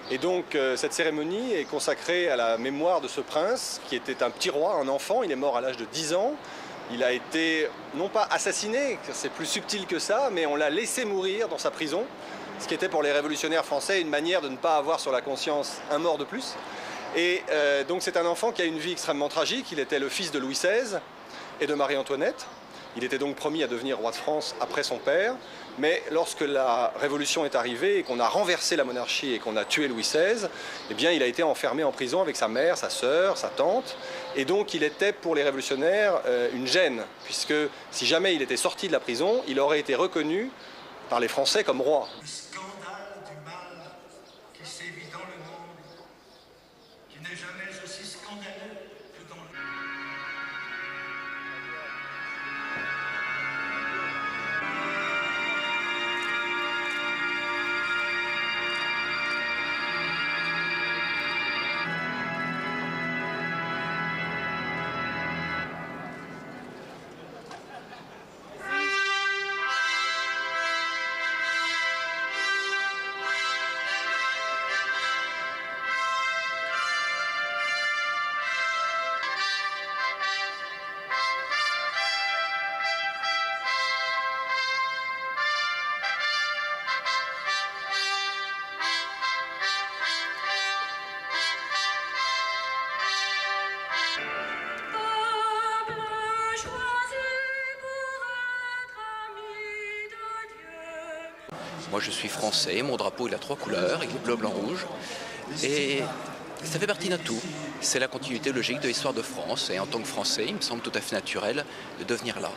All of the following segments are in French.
Et donc cette cérémonie est consacrée à la mémoire de ce prince qui était un petit roi, un enfant. Il est mort à l'âge de 10 ans. Il a été, non pas assassiné, c'est plus subtil que ça, mais on l'a laissé mourir dans sa prison, ce qui était pour les révolutionnaires français une manière de ne pas avoir sur la conscience un mort de plus. Et donc c'est un enfant qui a une vie extrêmement tragique. Il était le fils de Louis XVI et de Marie-Antoinette. Il était donc promis à devenir roi de France après son père. Mais lorsque la Révolution est arrivée et qu'on a renversé la monarchie et qu'on a tué Louis XVI, eh bien, il a été enfermé en prison avec sa mère, sa sœur, sa tante. Et donc il était pour les révolutionnaires une gêne, puisque si jamais il était sorti de la prison, il aurait été reconnu par les Français comme roi. Le scandale du mal qui sévit dans le monde, qui n'est jamais aussi scandaleux que dans le... Moi je suis français, mon drapeau il a 3 couleurs, il est bleu, blanc, rouge. Et ça fait partie d'un tout. C'est la continuité logique de l'histoire de France. Et en tant que Français, il me semble tout à fait naturel de devenir là.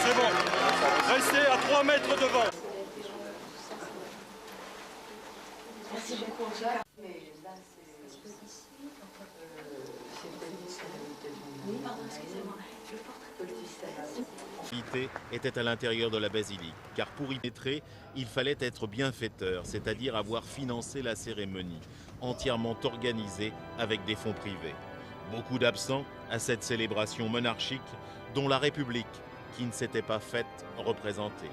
C'est bon. Restez à 3 mètres devant. Merci beaucoup. Était à l'intérieur de la basilique, car pour y pénétrer, il fallait être bienfaiteur, c'est-à-dire avoir financé la cérémonie, entièrement organisée avec des fonds privés. Beaucoup d'absents à cette célébration monarchique dont la République, qui ne s'était pas faite représenter.